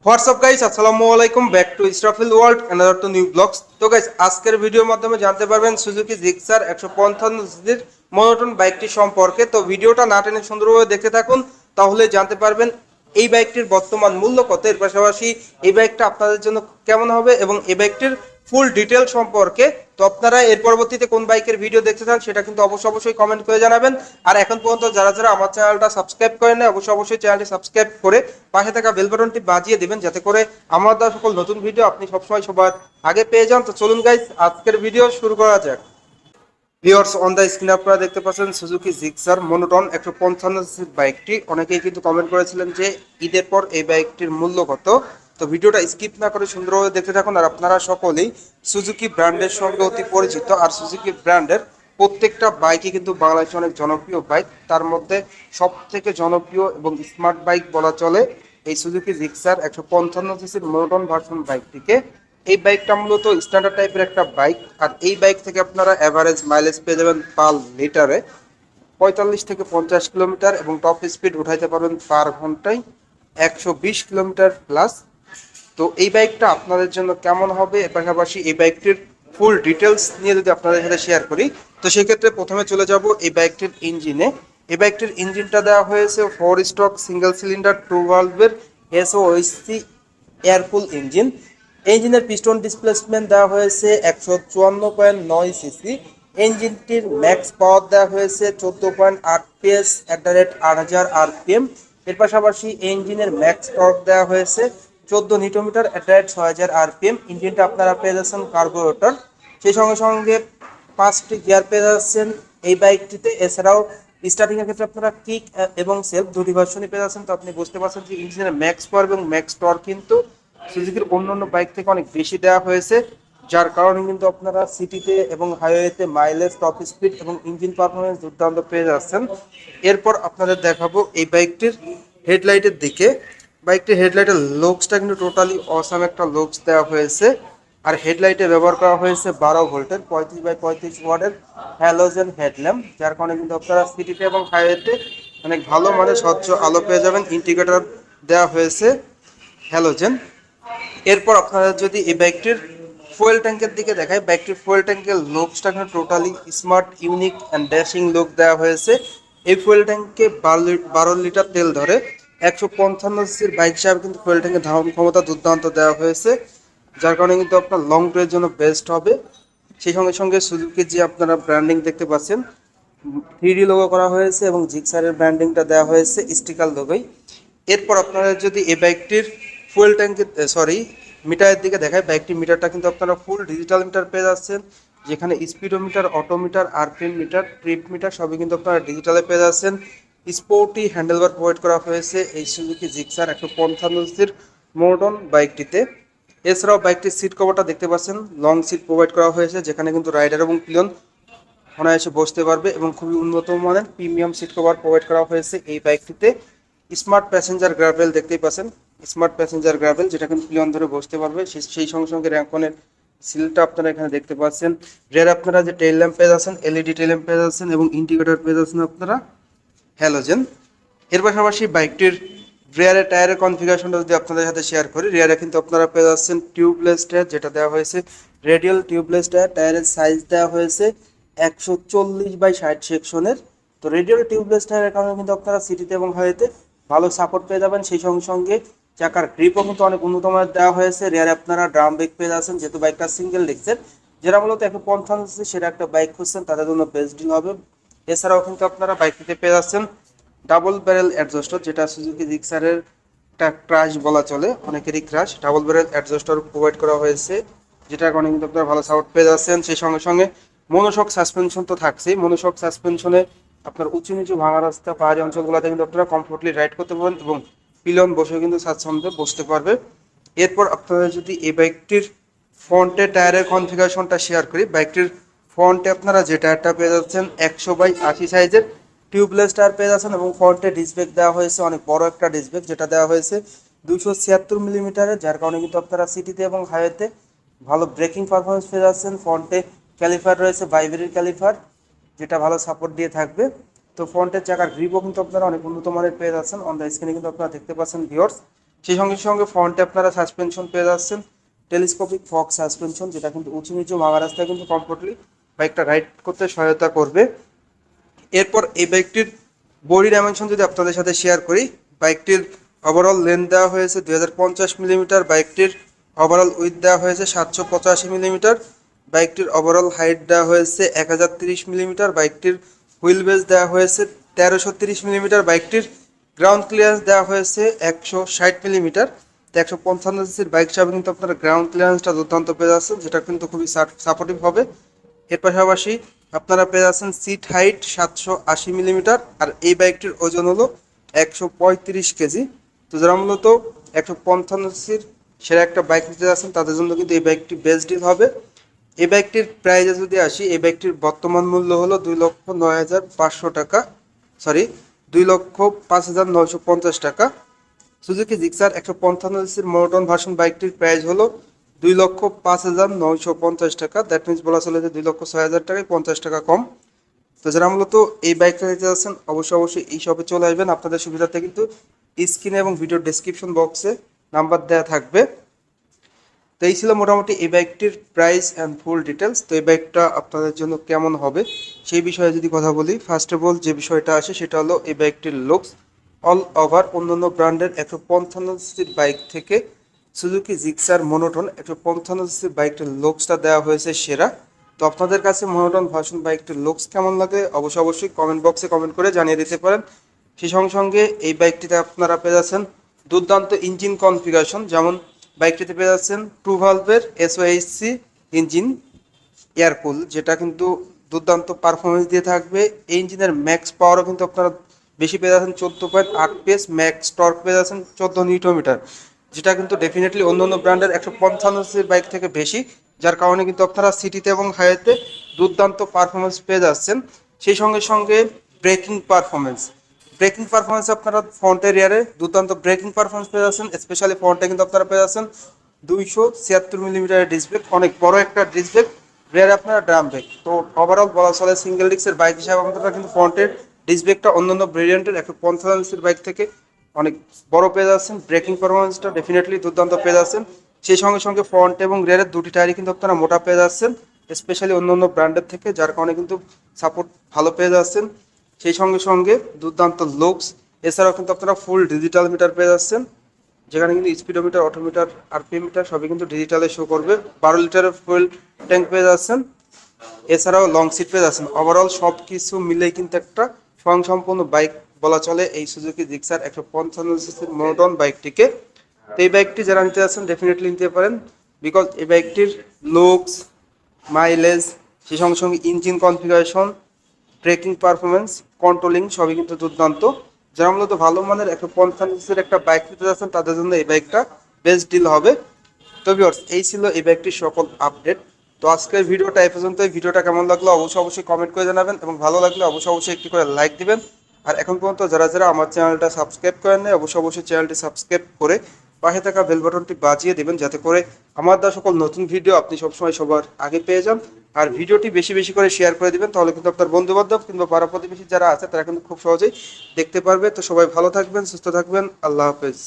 WhatsApp guys, আসসালামু আলাইকুম। Back to Israfil world, another to new blogs. তো গাইস, আজকের ভিডিওর মাধ্যমে জানতে পারবেন সুজুকি জিক্সার 155 সিসির মনোটন বাইকটি সম্পর্কে। তো ভিডিওটা না টেনে সুন্দরভাবে দেখতে থাকুন, তাহলে জানতে পারবেন এই বাইকটির বর্তমান মূল্য কত, এর পাশাপাশি এই বাইকটা আপনাদের জন্য কেমন হবে এবং এই বাইকটির ফুল ডিটেল সম্পর্কে। তো আপনারা এর পরবর্তীতে কোন বাইকের ভিডিও দেখতে চান সেটা কিন্তু অবশ্যই কমেন্ট করে জানাবেন। আর এখন পর্যন্ত যারা যারা আমার চ্যানেলটা সাবস্ক্রাইব করেন না, অবশ্যই চ্যানেলটি সাবস্ক্রাইব করে পাশে থাকা বেল বাটনটি বাজিয়ে দিবেন, যাতে করে আমার দেওয়া সকল নতুন ভিডিও আপনি সবসময় সবার আগে পেয়ে যান। তো চলুন গাইস, আজকের ভিডিও শুরু করা যাক। ভিউয়ার্স, অন দ্য স্ক্রিনে আপনারা দেখতে পাচ্ছেন সুজুকি জিক্সার মনোটন 155 সিসির বাইকটি। অনেকেই কিন্তু কমেন্ট করেছিলেন যে ঈদের পর এই বাইকটির মূল্য কত। তো ভিডিওটা স্কিপ না করে সুন্দরভাবে দেখতে থাকুন। আর আপনারা সকলেই সুজুকি ব্র্যান্ডের সঙ্গে অতি পরিচিত, আর সুজুকি ব্র্যান্ডের প্রত্যেকটা বাইকই কিন্তু বাংলাদেশে অনেক জনপ্রিয় বাইক। তার মধ্যে সব থেকে জনপ্রিয় এবং স্মার্ট বাইক বলা চলে এই সুজুকি জিক্সার 155 সিসির মনোটন ভার্সন বাইকটিকে। এই বাইকটা মূলত স্ট্যান্ডার্ড টাইপের একটা বাইক। আর এই বাইক থেকে আপনারা অ্যাভারেজ মাইলেজ পেয়ে যাবেন পার লিটারে 45 থেকে 50 কিলোমিটার, এবং টপ স্পিড উঠাইতে পারবেন পার ঘন্টায় 120 কিলোমিটার প্লাস। তো এই বাইকটা আপনাদের জন্য কেমন হবে, এর পাশাপাশি এই বাইকটির ফুল ডিটেলস নিয়ে যদি আপনাদের সাথে শেয়ার করি, তো সেক্ষেত্রে প্রথমে চলে যাব এই বাইকটির ইঞ্জিনে। এই বাইকটির ইঞ্জিনটা দেওয়া হয়েছে 4 স্ট্রোক সিঙ্গেল সিলিন্ডার 2 ভালভের এসওএসসি এয়ারকুল ইঞ্জিন। ইঞ্জিনের পিস্টন ডিসপ্লেসমেন্ট দেওয়া হয়েছে 154.9 সিসি। ইঞ্জিনটির ম্যাক্স পাওয়ার দেওয়া হয়েছে 14.8 PS @8000 RPM। এর পাশাপাশি ইঞ্জিনের ম্যাক্স টর্ক দেওয়া হয়েছে 14 নিউটন মিটার @6000 RPM। ইঞ্জিনটা আপনারা পেয়ে যাচ্ছেন কার্বোরেটর, সেই সঙ্গে সঙ্গে 5টি গিয়ার পেয়ে যাচ্ছেন এই বাইকটিতে। এছাড়াও স্টার্টিং এর ক্ষেত্রে আপনারা কিক এবং সেলফ দুটি ভার্সনই পেয়ে যাচ্ছেন। তো আপনি বুঝতে পারছেন যে ইঞ্জিনের ম্যাক্স পাওয়ার এবং ম্যাক্স টর্ক কিন্তু সুজুকির অন্যান্য বাইক থেকে অনেক বেশি দেওয়া হয়েছে, যার কারণে কিন্তু আপনারা সিটিতে এবং হাইওয়েতে মাইলেজ, টপ স্পিড এবং ইঞ্জিন পারফরমেন্স দুর্দান্ত পেয়ে যাচ্ছেন। এরপর আপনাদের দেখাবো এই বাইকটির হেডলাইটের দিকে। বাইকটির হেডলাইটের লুকসটা কিন্তু টোটালি অসাম একটা লুকস দেওয়া হয়েছে। আর হেডলাইটে ব্যবহার করা হয়েছে 12 ভোল্টের 35x35 ওয়াটের হ্যালোজেন হেডল্যাম্প, যার কারণে কিন্তু আপনারা সিটিতে এবং হাইওয়েতে অনেক ভালো মানের স্বচ্ছ আলো পেয়ে যাবেন। ইন্ডিকেটর দেওয়া হয়েছে হ্যালোজেন। এরপর আপনারা যদি এই বাইকটির ফুয়েল ট্যাঙ্কের দিকে দেখায়, বাইকটির ফুয়েল ট্যাঙ্কের লুকসটা কিন্তু totally smart, unique and dashing look দেওয়া হয়েছে। এই ফুয়েল ট্যাঙ্কে 12 লিটার তেল ধরে। 155 সিসির বাইক হিসাবে কিন্তু ফুয়েল ট্যাঙ্কের ধারণ ক্ষমতা দুর্দান্ত দেওয়া হয়েছে, যার কারণে কিন্তু আপনার লং ট্রের জন্য বেস্ট হবে। সেই সঙ্গে সঙ্গে সুজুকির যে আপনারা ব্র্যান্ডিং দেখতে পাচ্ছেন, 3D লোগো করা হয়েছে এবং জিক্সারের ব্র্যান্ডিংটা দেওয়া হয়েছে স্টিকার লোগোই। এরপর আপনারা যদি এই বাইকটির ফুয়েল ট্যাঙ্কের মিটারের দিকে দেখায়, বাইকটির মিটারটা কিন্তু আপনারা ফুল ডিজিটাল মিটার পেয়ে যাচ্ছেন, যেখানে speedometer, odometer, RPM meter, trip meter সবই কিন্তু আপনারা ডিজিটালে পেয়ে যাচ্ছেন। স্পোর্টি হ্যান্ডেলবার প্রোভাইড করা হয়েছে এই সুজুকি জিক্সার 155 মডার্ন বাইকটিতে। এছাড়াও বাইকটির সিট কভারটা দেখতে পাচ্ছেন, লং সিট প্রোভাইড করা হয়েছে, যেখানে কিন্তু রাইডার এবং পিলিয়ন অনায়াসে বসতে পারবে, এবং খুবই উন্নত মানের প্রিমিয়াম সিট কভার প্রোভাইড করা হয়েছে এই বাইকটিতে। স্মার্ট প্যাসেঞ্জার গ্রাভেল দেখতেই পাচ্ছেন, স্মার্ট প্যাসেঞ্জার গ্রাভেল, যেটা কিন্তু পিলিয়ন ধরে বসতে পারবে। সেই সঙ্গে সঙ্গে র্যাঙ্কনের সিলটা আপনারা এখানে দেখতে পাচ্ছেন। রেয়ার আপনারা যে টেইল ল্যাম্প পেয়ে যাচ্ছেন, এলইডি টেইল ল্যাম্প পেয়ে যাচ্ছেন, এবং ইন্ডিকেটর পেয়ে যাচ্ছেন আপনারা হ্যালোজেন। এর পাশাপাশি বাইকটির রিয়ারের টায়ারের কনফিগারেশনটা যদি আপনাদের সাথে শেয়ার করি, রিয়ারে কিন্তু আপনারা পেয়ে যাচ্ছেন টিউবলেস টায়ার, যেটা দেওয়া হয়েছে রেডিয়াল টিউবলেস টায়ার। টায়ারের সাইজ দেওয়া হয়েছে 140/60 সেকশনের। তো রেডিয়াল টিউবলেস টায়ারের কারণে কিন্তু আপনারা সিটিতে এবং হাইওয়েতে ভালো সাপোর্ট পেয়ে যাবেন। সেই সঙ্গে সঙ্গে চাকার গ্রিপও কিন্তু অনেক উন্নত মানের দেওয়া হয়েছে। রিয়ারে আপনারা ড্রাম ব্রেক পেয়ে যাচ্ছেন, যেহেতু বাইকটা সিঙ্গেল ডিস্কের। যারা মূলত 155 সেটা একটা বাইক খুঁজছেন, তাদের জন্য বেস্ট ডিল হবে। এছাড়াও কিন্তু আপনারা বাইকটিতে পেয়ে যাচ্ছেন ডাবল ব্যারেল অ্যাডজাস্টার, যেটা সুজুকি জিক্সারের একটা ক্রাশ বলা চলে, অনেকেরই crush. Double barrel adjuster provide করা হয়েছে, যেটার কারণে কিন্তু আপনারা ভালো সাপোর্ট পেয়ে যাচ্ছেন। সেই সঙ্গে সঙ্গে মনোশক সাসপেনশন তো থাকছেই। মনোশক সাসপেনশনে আপনার উঁচু নিচু ভাঙা রাস্তা, পাহাড়ি অঞ্চলগুলোতে কিন্তু আপনারা কমফোর্টলি রাইড করতে পারবেন, এবং পিলন বসে কিন্তু স্বাচ্ছন্দ্যে বসতে পারবে। এরপর আপনারা যদি এই বাইকটির ফ্রন্টে টায়ারের কনফিগারেশনটা শেয়ার করি, বাইকটির ফ্রন্টে আপনারা যে টায়ারটা পেয়ে যাচ্ছেন 100/80 সাইজের টিউবলেস টায়ার পেয়ে যাচ্ছেন, এবং ফ্রন্টে ডিস্ক ব্রেক দেওয়া হয়েছে অনেক বড় একটা ডিস্ক ব্রেক, যেটা দেওয়া হয়েছে 276 মিলিমিটারের, যার কারণে কিন্তু আপনারা সিটিতে এবং হাইওয়েতে ভালো ব্রেকিং পারফরমেন্স পেয়ে যাচ্ছেন। ফ্রন্টে ক্যালিফার রয়েছে বাইবেরির ক্যালিফার, যেটা ভালো সাপোর্ট দিয়ে থাকবে। তো ফ্রন্টের চাকার গ্রিপও কিন্তু আপনারা অনেক উন্নত মানের পেয়ে যাচ্ছেন। অন দ্য স্ক্রিনে কিন্তু আপনারা দেখতে পাচ্ছেন ভিউয়ার্স। সেই সঙ্গে সঙ্গে ফ্রন্টে আপনারা সাসপেনশন পেয়ে যাচ্ছেন টেলিস্কোপিক ফগ সাসপেনশন, যেটা কিন্তু উঁচু নিচু ভাঙা রাস্তায় কিন্তু কমফোর্টলি বাইকটা রাইড করতে সহায়তা করবে। এরপর এই বাইকটির বডি ডাইমেনশন যদি আপনাদের সাথে শেয়ার করি, বাইকটির ওভারঅল লেন্থ দেওয়া হয়েছে 2050 মিলিমিটার, বাইকটির ওভারঅল উইথ দেওয়া হয়েছে 785 মিলিমিটার, বাইকটির ওভারঅল হাইট দেওয়া হয়েছে 1030 মিলিমিটার, বাইকটির হুইল বেস দেওয়া হয়েছে 1330 মিলিমিটার, বাইকটির গ্রাউন্ড ক্লিয়ারেন্স দেওয়া হয়েছে 160 মিলিমিটার। তো 155 সিসির বাইক হিসাবে কিন্তু আপনারা গ্রাউন্ড ক্লিয়ারেন্সটা দুর্দান্ত পেয়ে যাচ্ছেন, যেটা কিন্তু খুবই সাপোর্টিভ হবে। এর পাশাপাশি আপনারা পেয়ে যাচ্ছেন সিট হাইট 780 মিলিমিটার, আর এই বাইকটির ওজন হলো 135 কেজি। তো যারা মূলত 155 সিসির সেরা একটা বাইক নিতে যাচ্ছেন তাদের জন্য কিন্তু এই বাইকটি বেস্ট ডিল হবে। এই বাইকটির প্রাইসে যদি আসি, এই বাইকটির বর্তমান মূল্য হলো 2,09,500 টাকা, সরি 2,05,950 টাকা। সুজুকি জিক্সার 155 সিসির মোনোটন ভার্সন বাইকটির প্রাইস হলো 2,05,950 টাকা। দ্যাট মিনস বলা চলে যে 2,06,000 টাকায় 50 টাকা কম। তো যারা মূলত এই বাইকটা নিতে যাচ্ছেন অবশ্যই এই শপে চলে আসবেন। আপনাদের সুবিধাতে কিন্তু স্ক্রিনে এবং ভিডিও ডেসক্রিপশন বক্সে নাম্বার দেওয়া থাকবে। তো এই ছিল মোটামুটি এই বাইকটির প্রাইস অ্যান্ড ফুল ডিটেলস। তো এই বাইকটা আপনাদের জন্য কেমন হবে সেই বিষয়ে যদি কথা বলি, ফার্স্ট অফ অল যে বিষয়টা আসে সেটা হলো এই বাইকটির লুকস। অল ওভার অন্যান্য ব্র্যান্ডের 155 সিসির বাইক থেকে সুজুকি জিক্সার মোনোটন 155 সিসির বাইকটির লুকসটা দেওয়া হয়েছে সেরা। তো আপনাদের কাছে মোনোটন ভার্সন বাইকটির লুকস কেমন লাগে অবশ্যই কমেন্ট বক্সে কমেন্ট করে জানিয়ে দিতে পারেন। সেই সঙ্গে সঙ্গে এই বাইকটিতে আপনারা পেয়ে যাচ্ছেন দুর্দান্ত ইঞ্জিন কনফিগারেশন, যেমন বাইকটিতে পেয়ে যাচ্ছেন 2 ভালভের SOHC ইঞ্জিন এয়ারকুল, যেটা কিন্তু দুর্দান্ত পারফরমেন্স দিয়ে থাকবে। এই ইঞ্জিনের ম্যাক্স পাওয়ারও কিন্তু আপনারা বেশি পেয়ে যাচ্ছেন 14.8 PS, ম্যাক্স টর্ক পেয়ে যাচ্ছেন 14 নিউটন মিটার, যেটা কিন্তু ডেফিনেটলি অন্য অন্য ব্র্যান্ডের 155 সিসির বাইক থেকে বেশি, যার কারণে কিন্তু আপনারা সিটিতে এবং হাইওয়েতে দুর্দান্ত পারফরমেন্স পেয়ে যাচ্ছেন। সেই সঙ্গে সঙ্গে ব্রেকিং পারফরমেন্স আপনারা ফ্রন্টের রিয়ারে দুর্দান্ত ব্রেকিং পারফরমেন্স পেয়ে যাচ্ছেন। স্পেশালি ফ্রন্টে কিন্তু আপনারা পেয়ে যাচ্ছেন 276 মিলিমিটারের ডিস্ক ব্রেক, অনেক বড় একটা ডিস্ক ব্রেক। রিয়ারে আপনারা ড্রাম ব্রেক। তো ওভারঅল বলা চলে সিঙ্গেল ডিস্কের বাইক হিসাবে আপনারা কিন্তু ফ্রন্টের ডিস্ক ব্রেকটা অন্যান্য ভেরিয়েন্টের 155 বাইক থেকে অনেক বড় পেয়ে যাচ্ছেন। ব্রেকিং পারফরমেন্সটা ডেফিনেটলি দুর্দান্ত পেয়ে যাচ্ছেন। সেই সঙ্গে সঙ্গে ফ্রন্ট এবং রিয়ারের দুটি টায়ারই কিন্তু আপনারা মোটা পেয়ে যাচ্ছেন, স্পেশালি অন্যান্য ব্র্যান্ডের থেকে, যার কারণে কিন্তু সাপোর্ট ভালো পেয়ে যাচ্ছেন। সেই সঙ্গে সঙ্গে দুর্দান্ত লুকস, এছাড়াও কিন্তু আপনারা ফুল ডিজিটাল মিটার পেয়ে যাচ্ছেন, যেখানে কিন্তু স্পিডোমিটার, অটোমিটার, আরপিএম মিটার সবই কিন্তু ডিজিটালে শো করবে। 12 লিটারের ফুয়েল ট্যাঙ্ক পেয়ে যাচ্ছেন, এছাড়াও লং সিট পেয়ে যাচ্ছেন। ওভারঅল সব কিছু মিলেই কিন্তু একটা স্বয়ংসম্পূর্ণ বাইক বলা চলে এই সুজুকি জিক্সার 155 সিসির মোনোটন বাইকটিকে। তো এই বাইকটি যারা নিতে যাচ্ছেন ডেফিনেটলি নিতে পারেন, বিকজ এই বাইকটির লুকস, মাইলেজ, সেই সঙ্গে সঙ্গে engine configuration, breaking performance, controlling সবই কিন্তু দুর্দান্ত। যারা মূলত ভালো মানের 155 একটা বাইক নিতে যাচ্ছেন তাদের জন্য এই বাইকটা বেস্ট ডিল হবে। তো ভিউয়ার্স, এই ছিল এই বাইকটির সকল আপডেট। তো আজকের ভিডিওটা এই পর্যন্ত। ভিডিওটা কেমন লাগলো অবশ্যই কমেন্ট করে জানাবেন, এবং ভালো লাগলে অবশ্যই একটি করে লাইক দিবেন। আর এখন পর্যন্ত যারা আমার চ্যানেলটা সাবস্ক্রাইব করেন নাই অবশ্যই চ্যানেলটি সাবস্ক্রাইব করে পাশে থাকা বেল বাটনটি বাজিয়ে দেবেন, যাতে করে আমার দেওয়া সকল নতুন ভিডিও আপনি সবসময় সবার আগে পেয়ে যান। আর ভিডিওটি বেশি করে শেয়ার করে দিবেন, তাহলে কিন্তু আপনার বন্ধু বান্ধব কিংবা পাড়া প্রতিবেশী যারা আছে তারা কিন্তু খুব সহজেই দেখতে পারবে। তো সবাই ভালো থাকবেন, সুস্থ থাকবেন, আল্লাহ হাফেজ।